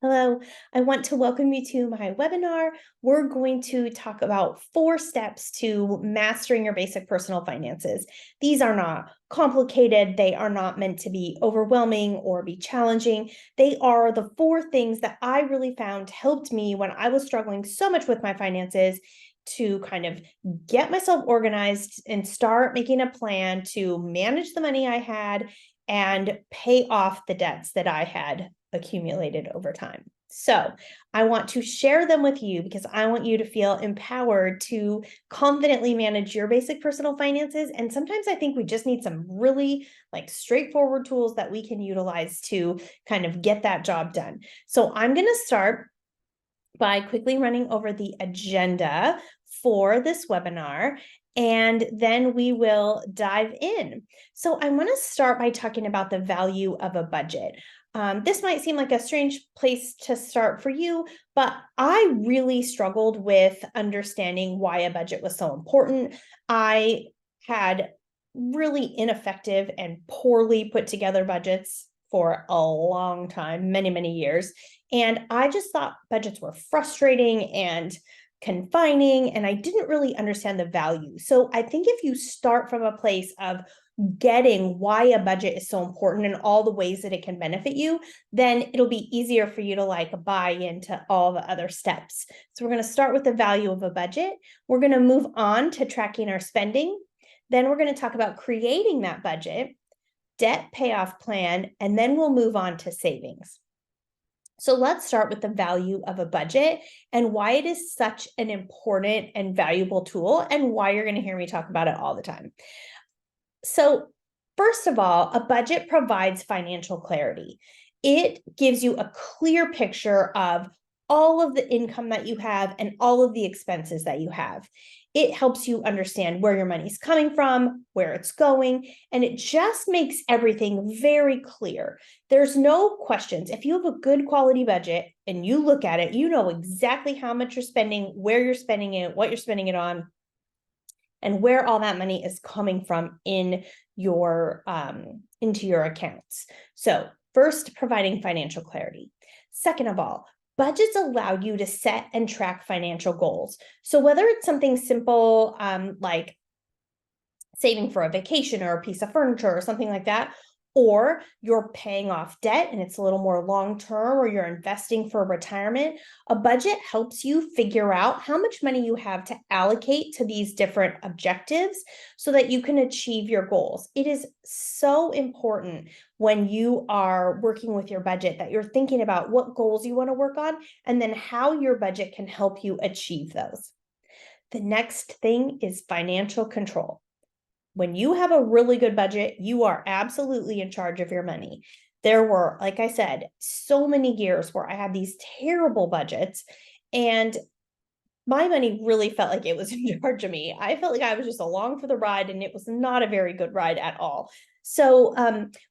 Hello, I want to welcome you to my webinar. We're going to talk about 4 steps to mastering your basic personal finances. These are not complicated. They are not meant to be overwhelming or be challenging. They are the 4 things that I really found helped me when I was struggling so much with my finances to kind of get myself organized and start making a plan to manage the money I had and pay off the debts that I had accumulated over time. So I want to share them with you because I want you to feel empowered to confidently manage your basic personal finances. And sometimes I think we just need some really straightforward tools that we can utilize to kind of get that job done. So I'm going to start by quickly running over the agenda for this webinar, and then we will dive in. So I want to start by talking about the value of a budget. This might seem like a strange place to start for you, but I really struggled with understanding why a budget was so important. I had really ineffective and poorly put together budgets for a long time, many, many years. And I just thought budgets were frustrating and confining, and I didn't really understand the value. So I think if you start from a place of getting why a budget is so important and all the ways that it can benefit you, then it'll be easier for you to buy into all the other steps. So we're going to start with the value of a budget. We're going to move on to tracking our spending. Then we're going to talk about creating that budget, debt payoff plan, and then we'll move on to savings. So let's start with the value of a budget and why it is such an important and valuable tool and why you're going to hear me talk about it all the time. So first of all, a budget provides financial clarity. It gives you a clear picture of all of the income that you have and all of the expenses that you have. It helps you understand where your money's coming from, where it's going, and it just makes everything very clear. There's no questions. If you have a good quality budget and you look at it, you know exactly how much you're spending, where you're spending it, what you're spending it on, and where all that money is coming from in your into your accounts. So first, providing financial clarity. Second of all, budgets allow you to set and track financial goals. So whether it's something simple like saving for a vacation or a piece of furniture or something like that, or you're paying off debt and it's a little more long-term, or you're investing for retirement, a budget helps you figure out how much money you have to allocate to these different objectives so that you can achieve your goals. It is so important when you are working with your budget that you're thinking about what goals you want to work on and then how your budget can help you achieve those. The next thing is financial control. When you have a really good budget, you are absolutely in charge of your money. There were, like I said, so many years where I had these terrible budgets and my money really felt like it was in charge of me. I felt like I was just along for the ride and it was not a very good ride at all. So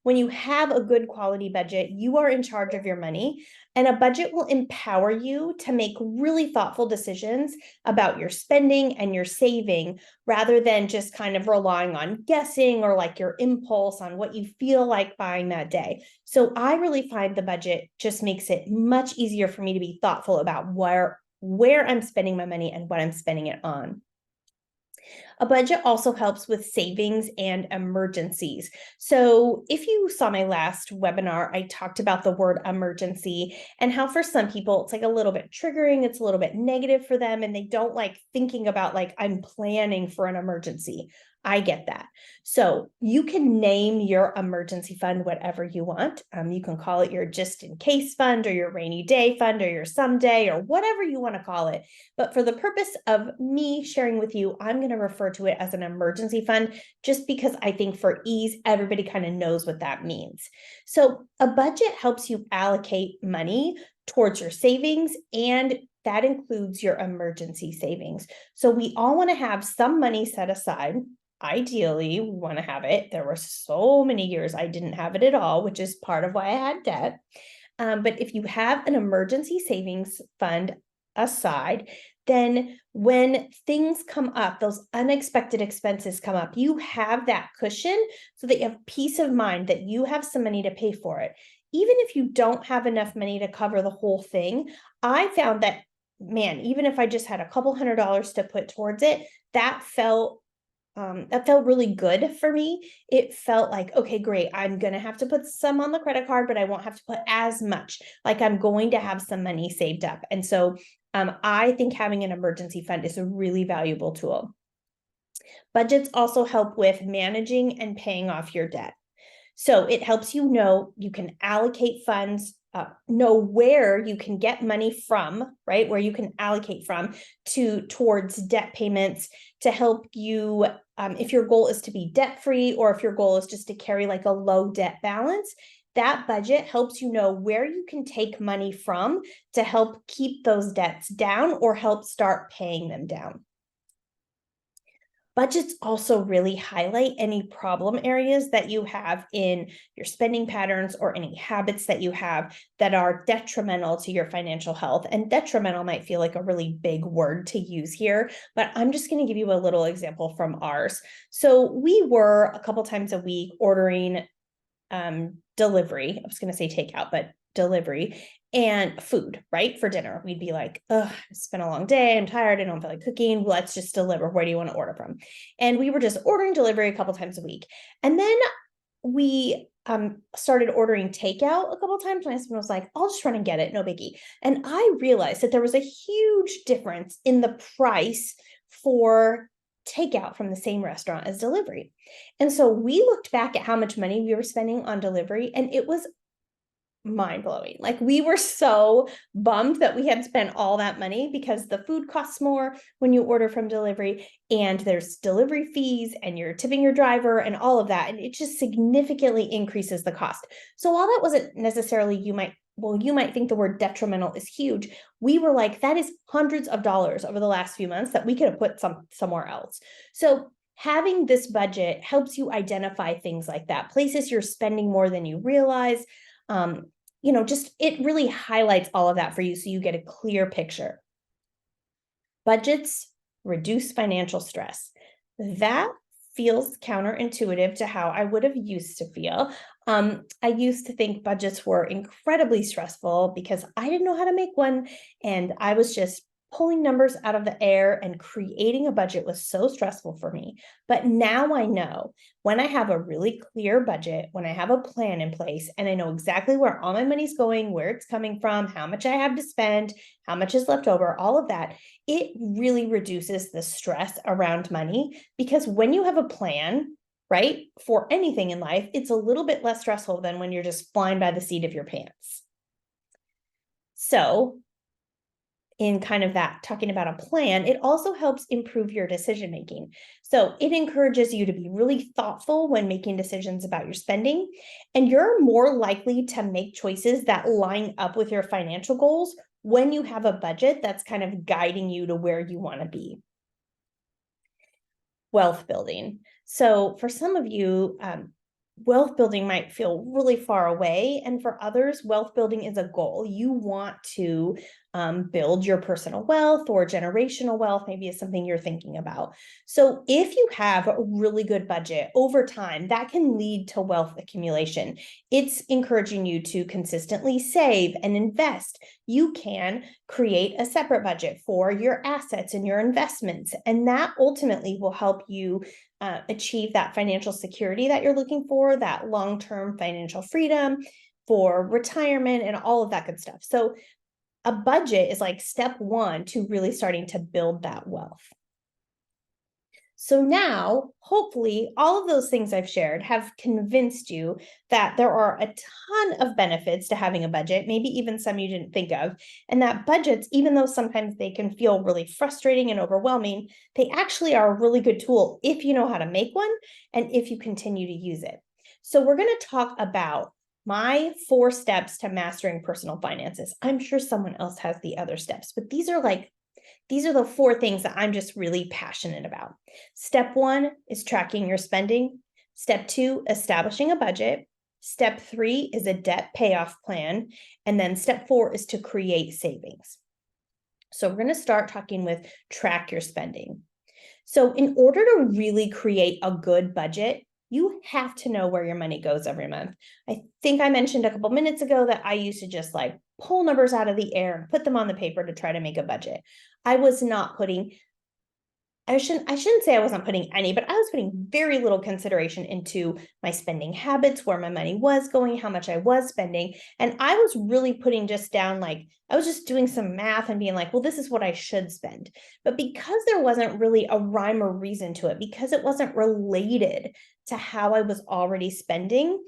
when you have a good quality budget, you are in charge of your money, and a budget will empower you to make really thoughtful decisions about your spending and your saving rather than just kind of relying on guessing or your impulse on what you feel like buying that day. So I really find the budget just makes it much easier for me to be thoughtful about where I'm spending my money and what I'm spending it on. A budget also helps with savings and emergencies. So if you saw my last webinar, I talked about the word emergency and how for some people it's a little bit triggering, it's a little bit negative for them, and they don't like thinking about I'm planning for an emergency. I get that. So you can name your emergency fund whatever you want. You can call it your just in case fund or your rainy day fund or your someday or whatever you want to call it. But for the purpose of me sharing with you, I'm going to refer to it as an emergency fund just because I think for ease, everybody kind of knows what that means. So a budget helps you allocate money towards your savings, and that includes your emergency savings. So we all want to have some money set aside. Ideally, we want to have it. There were so many years I didn't have it at all, which is part of why I had debt. But if you have an emergency savings fund aside, then when things come up, those unexpected expenses come up, you have that cushion so that you have peace of mind that you have some money to pay for it. even if you don't have enough money to cover the whole thing, I found that, man, even if I just had a couple $100s to put towards it, that felt really good for me. It felt like, okay, great. I'm going to have to put some on the credit card, but I won't have to put as much. Like I'm going to have some money saved up. And so I think having an emergency fund is a really valuable tool. Budgets also help with managing and paying off your debt. So it helps you know you can allocate funds, know where you can get money from, right? Where you can allocate from towards debt payments to help you, if your goal is to be debt free, or if your goal is just to carry like a low debt balance. That budget helps you know where you can take money from to help keep those debts down or help start paying them down. Budgets also really highlight any problem areas that you have in your spending patterns or any habits that you have that are detrimental to your financial health. And detrimental might feel like a really big word to use here, but I'm just going to give you a little example from ours. So we were a couple times a week ordering delivery. I was going to say takeout, but delivery and food, right? For dinner. We'd be like, oh, it's been a long day. I'm tired. I don't feel like cooking. Let's just deliver. Where do you want to order from? And we were just ordering delivery a couple times a week. And then we started ordering takeout a couple times. My husband was like, I'll just run and get it. No biggie. And I realized that there was a huge difference in the price for takeout from the same restaurant as delivery. And so we looked back at how much money we were spending on delivery, and it was mind-blowing. Like we were so bummed that we had spent all that money because the food costs more when you order from delivery, and there's delivery fees and you're tipping your driver and all of that, and it just significantly increases the cost. So while that wasn't necessarily, you might think the word detrimental is huge, we were like, that is hundreds of dollars over the last few months that we could have put somewhere else. So having this budget helps you identify things like that, places you're spending more than you realize. Just it really highlights all of that for you so you get a clear picture. Budgets reduce financial stress. That feels counterintuitive to how I would have used to feel. I used to think budgets were incredibly stressful because I didn't know how to make one, and I was just pulling numbers out of the air, and creating a budget was so stressful for me. But now I know when I have a really clear budget, when I have a plan in place, and I know exactly where all my money's going, where it's coming from, how much I have to spend, how much is left over, all of that, it really reduces the stress around money. Because when you have a plan, right, for anything in life, it's a little bit less stressful than when you're just flying by the seat of your pants. So in kind of that talking about a plan, it also helps improve your decision making. So it encourages you to be really thoughtful when making decisions about your spending, and you're more likely to make choices that line up with your financial goals when you have a budget that's kind of guiding you to where you want to be. Wealth building. So for some of you, wealth building might feel really far away. And for others, wealth building is a goal. You want to build your personal wealth, or generational wealth, maybe is something you're thinking about. So if you have a really good budget over time, that can lead to wealth accumulation. It's encouraging you to consistently save and invest. You can create a separate budget for your assets and your investments, and that ultimately will help you achieve that financial security that you're looking for, that long-term financial freedom for retirement and all of that good stuff. So a budget is like step one to really starting to build that wealth. So now, hopefully, all of those things I've shared have convinced you that there are a ton of benefits to having a budget, maybe even some you didn't think of, and that budgets, even though sometimes they can feel really frustrating and overwhelming, they actually are a really good tool if you know how to make one and if you continue to use it. So we're going to talk about my 4 steps to mastering personal finances. I'm sure someone else has the other steps, but these are the 4 things that I'm just really passionate about. Step 1 is tracking your spending. Step 2, establishing a budget. Step 3 is a debt payoff plan. And then step 4 is to create savings. So we're going to start talking with track your spending. So in order to really create a good budget, You have to know where your money goes every month. I think I mentioned a couple minutes ago that I used to just like pull numbers out of the air and put them on the paper to try to make a budget. I was not putting I shouldn't say I wasn't putting any, but I was putting very little consideration into my spending habits, where my money was going, how much I was spending. And I was really putting just down, like, I was just doing some math and being like, well, this is what I should spend. But because there wasn't really a rhyme or reason to it, because it wasn't related to how I was already spending,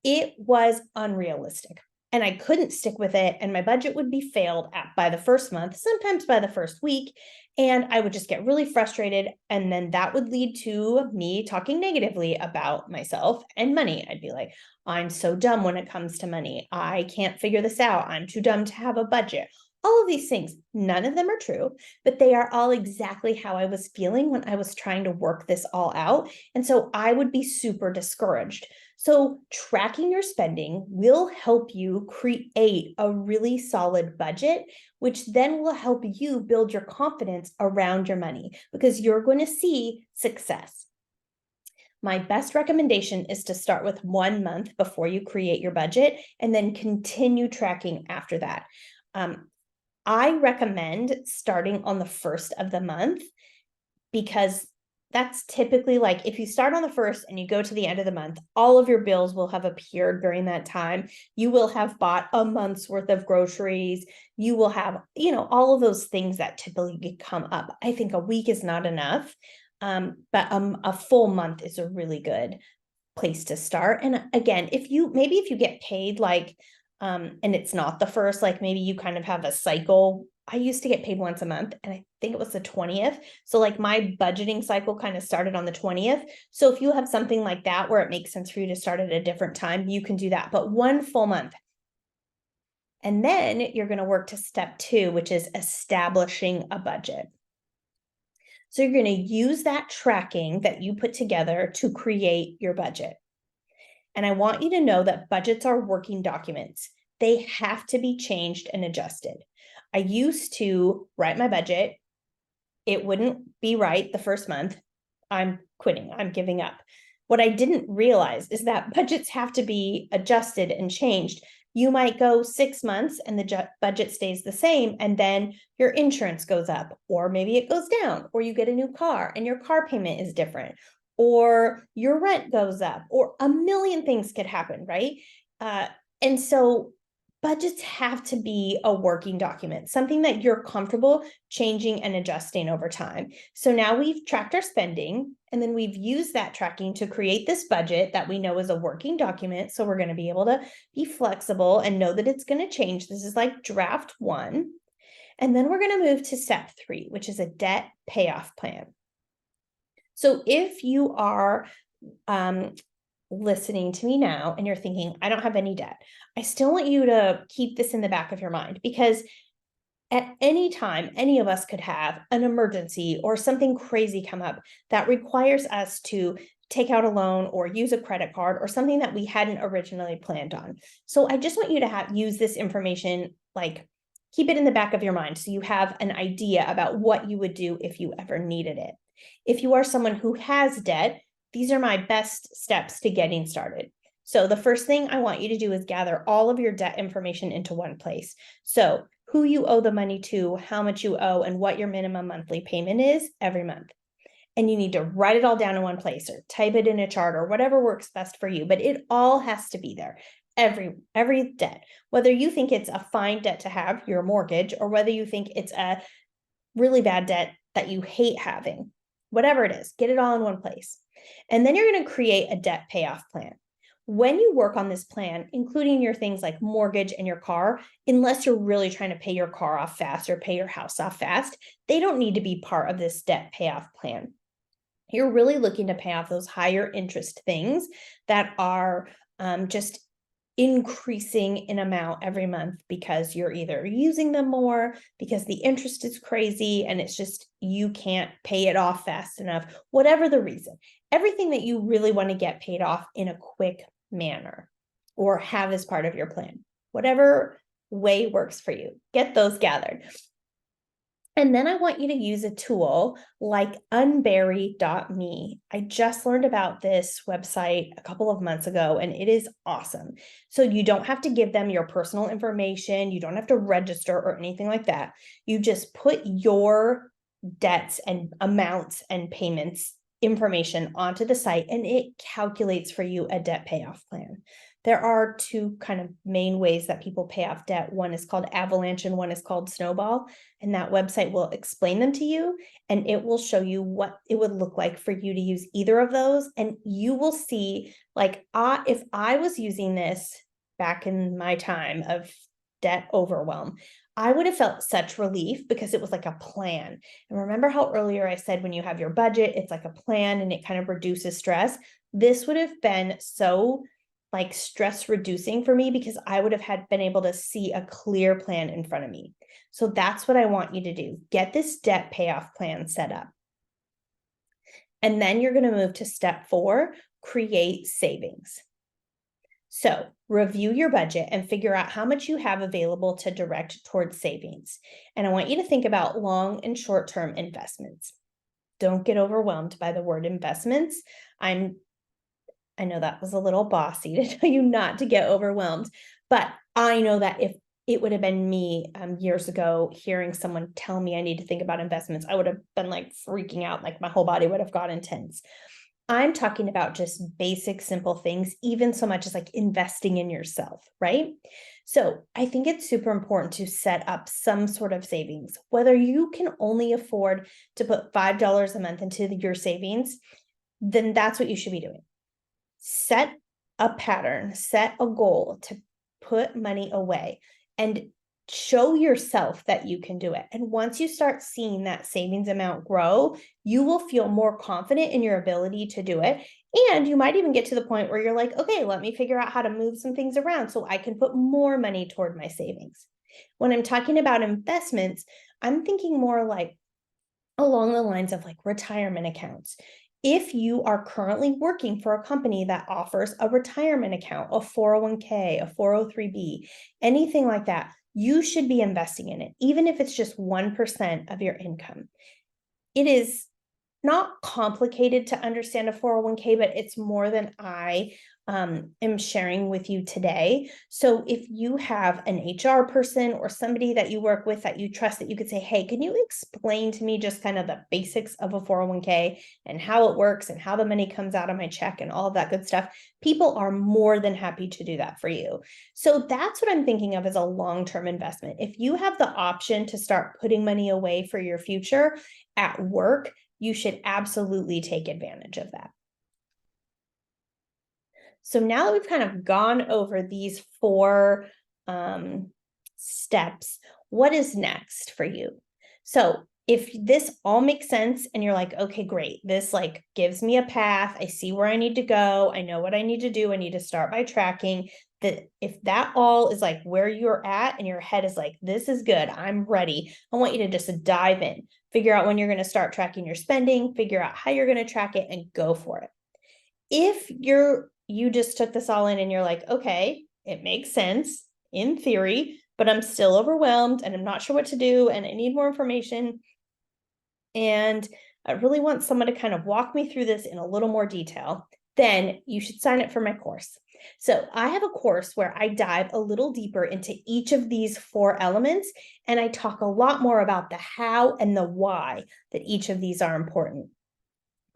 it was unrealistic. And I couldn't stick with it. And my budget would be failed by the first month, sometimes by the first week. And I would just get really frustrated. And then that would lead to me talking negatively about myself and money. I'd be like, I'm so dumb when it comes to money. I can't figure this out. I'm too dumb to have a budget. All of these things, none of them are true, but they are all exactly how I was feeling when I was trying to work this all out. And so I would be super discouraged. So tracking your spending will help you create a really solid budget, which then will help you build your confidence around your money because you're going to see success. My best recommendation is to start with 1 month before you create your budget and then continue tracking after that. I recommend starting on the first of the month because that's typically like if you start on the first and you go to the end of the month, all of your bills will have appeared during that time. You will have bought a month's worth of groceries. You will have, all of those things that typically come up. I think a week is not enough, but a full month is a really good place to start. And again, if you get paid like, and it's not the first, like maybe you kind of have a cycle. I used to get paid once a month and I think it was the 20th. So like my budgeting cycle kind of started on the 20th. So if you have something like that where it makes sense for you to start at a different time, you can do that, but 1 full month. And then you're going to work to step 2, which is establishing a budget. So you're going to use that tracking that you put together to create your budget. And I want you to know that budgets are working documents. They have to be changed and adjusted. I used to write my budget. It wouldn't be right the first month. I'm quitting. I'm giving up. What I didn't realize is that budgets have to be adjusted and changed. You might go 6 months and the budget stays the same, and then your insurance goes up, or maybe it goes down, or you get a new car and your car payment is different, or your rent goes up, or a million things could happen, right? And so budgets have to be a working document, something that you're comfortable changing and adjusting over time. So now we've tracked our spending, and then we've used that tracking to create this budget that we know is a working document. So we're going to be able to be flexible and know that it's going to change. This is like draft 1. And then we're going to move to step 3, which is a debt payoff plan. So if you are listening to me now and you're thinking, I don't have any debt, I still want you to keep this in the back of your mind, because at any time, any of us could have an emergency or something crazy come up that requires us to take out a loan or use a credit card or something that we hadn't originally planned on. So I just want you to use this information, like keep it in the back of your mind so you have an idea about what you would do if you ever needed it. If you are someone who has debt, these are my best steps to getting started. So the first thing I want you to do is gather all of your debt information into one place. So who you owe the money to, how much you owe, and what your minimum monthly payment is every month. And you need to write it all down in one place or type it in a chart or whatever works best for you, but it all has to be there. Every debt, whether you think it's a fine debt to have, your mortgage, or whether you think it's a really bad debt that you hate having, whatever it is, get it all in one place. And then you're going to create a debt payoff plan. When you work on this plan, including your things like mortgage and your car, unless you're really trying to pay your car off fast or pay your house off fast, they don't need to be part of this debt payoff plan. You're really looking to pay off those higher interest things that are just increasing in amount every month because you're either using them more, because the interest is crazy and it's just you can't pay it off fast enough, whatever the reason. Everything that you really want to get paid off in a quick manner or have as part of your plan, whatever way works for you, get those gathered. And then I want you to use a tool like unbury.me. I just learned about this website a couple of months ago, and it is awesome. So you don't have to give them your personal information. You don't have to register or anything like that. You just put your debts and amounts and payments information onto the site, and it calculates for you a debt payoff plan. There are two kind of main ways that people pay off debt. One is called Avalanche and one is called Snowball. And that website will explain them to you, and it will show you what it would look like for you to use either of those. And you will see, like, if I was using this back in my time of debt overwhelm, I would have felt such relief because it was like a plan. And remember how earlier I said when you have your budget, it's like a plan and it kind of reduces stress. This would have been so like stress reducing for me because I would have been able to see a clear plan in front of me. So that's what I want you to do. Get this debt payoff plan set up. And then you're going to move to step 4, create savings. So review your budget and figure out how much you have available to direct towards savings. And I want you to think about long and short-term investments. Don't get overwhelmed by the word investments. I know that was a little bossy to tell you not to get overwhelmed, but I know that if it would have been me years ago, hearing someone tell me I need to think about investments, I would have been like freaking out, like my whole body would have gotten tense. I'm talking about just basic, simple things, even so much as like investing in yourself, right? So I think it's super important to set up some sort of savings, whether you can only afford to put $5 a month into your savings, then that's what you should be doing. Set a pattern, set a goal to put money away and show yourself that you can do it. And once you start seeing that savings amount grow, you will feel more confident in your ability to do it. And you might even get to the point where you're like, okay, let me figure out how to move some things around so I can put more money toward my savings. When I'm talking about investments, I'm thinking more like along the lines of like retirement accounts. If you are currently working for a company that offers a retirement account, a 401k, a 403b, anything like that, you should be investing in it, even if it's just 1% of your income. It is not complicated to understand a 401k, but it's more than I am sharing with you today. So if you have an HR person or somebody that you work with that you trust, that you could say, hey, can you explain to me just kind of the basics of a 401k and how it works and how the money comes out of my check and all of that good stuff? People are more than happy to do that for you. So that's what I'm thinking of as a long-term investment. If you have the option to start putting money away for your future at work, you should absolutely take advantage of that. So now that we've kind of gone over these 4 steps, what is next for you? So if this all makes sense and you're like, okay, great, this like gives me a path, I see where I need to go, I know what I need to do, I need to start by tracking, that if that all is like where you're at and your head is like, this is good, I'm ready, I want you to just dive in, figure out when you're going to start tracking your spending, figure out how you're going to track it, and go for it. If you just took this all in and you're like, okay, it makes sense in theory, but I'm still overwhelmed and I'm not sure what to do and I need more information, and I really want someone to kind of walk me through this in a little more detail, then you should sign up for my course. So I have a course where I dive a little deeper into each of these 4 elements, and I talk a lot more about the how and the why that each of these are important.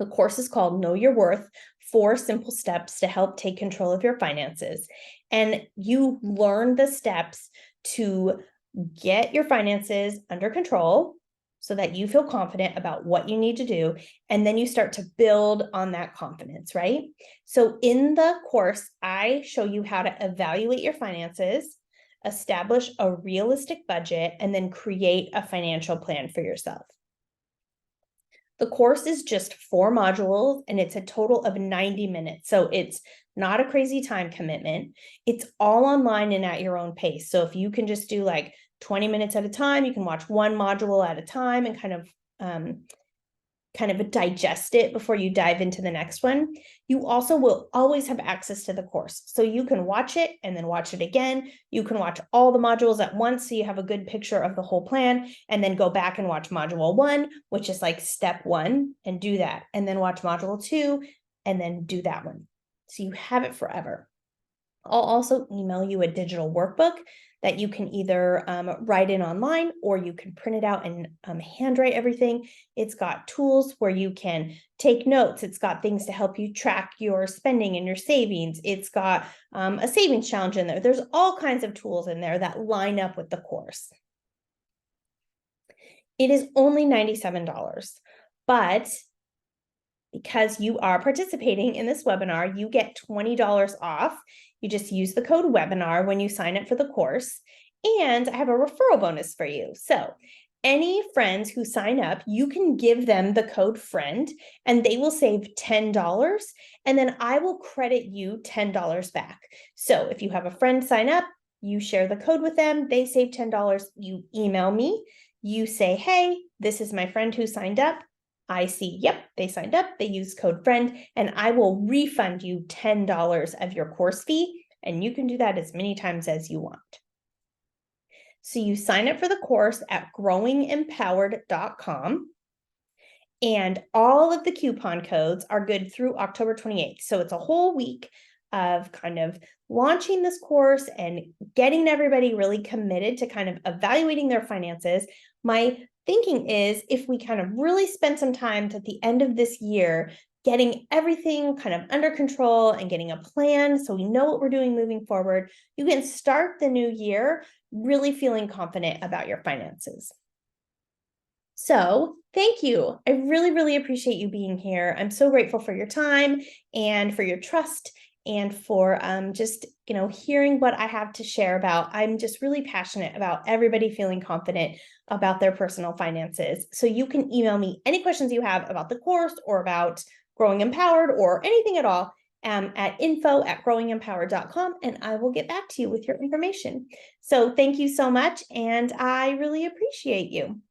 The course is called Know Your Worth, 4 Simple Steps to Help Take Control of Your Finances. And you learn the steps to get your finances under control so that you feel confident about what you need to do. And then you start to build on that confidence, right? So in the course, I show you how to evaluate your finances, establish a realistic budget, and then create a financial plan for yourself. The course is just 4 modules and it's a total of 90 minutes. So it's not a crazy time commitment. It's all online and at your own pace. So if you can just do like 20 minutes at a time, you can watch one module at a time and kind of kind of digest it before you dive into the next one, you also will always have access to the course. So you can watch it and then watch it again. You can watch all the modules at once so you have a good picture of the whole plan, and then go back and watch module 1, which is like step 1, and do that. And then watch module 2 and then do that one. So you have it forever. I'll also email you a digital workbook that you can either write in online, or you can print it out and handwrite everything. It's got tools where you can take notes. It's got things to help you track your spending and your savings. It's got a savings challenge in there. There's all kinds of tools in there that line up with the course. It is only $97, but because you are participating in this webinar, you get $20 off. You just use the code webinar when you sign up for the course. And I have a referral bonus for you. So any friends who sign up, you can give them the code friend and they will save $10. And then I will credit you $10 back. So if you have a friend sign up, you share the code with them, they save $10, you email me, you say, hey, this is my friend who signed up. I see, yep, they signed up, they used code friend, and I will refund you $10 of your course fee, and you can do that as many times as you want. So you sign up for the course at growingempowered.com, and all of the coupon codes are good through October 28th. So it's a whole week of kind of launching this course and getting everybody really committed to kind of evaluating their finances. My thinking is, if we kind of really spend some time at the end of this year getting everything kind of under control and getting a plan so we know what we're doing moving forward, you can start the new year really feeling confident about your finances. So thank you. I really, really appreciate you being here. I'm so grateful for your time and for your trust, and for just, hearing what I have to share about. I'm just really passionate about everybody feeling confident about their personal finances. So you can email me any questions you have about the course or about Growing Empowered or anything at all at info@growingempowered.com, and I will get back to you with your information. So thank you so much, and I really appreciate you.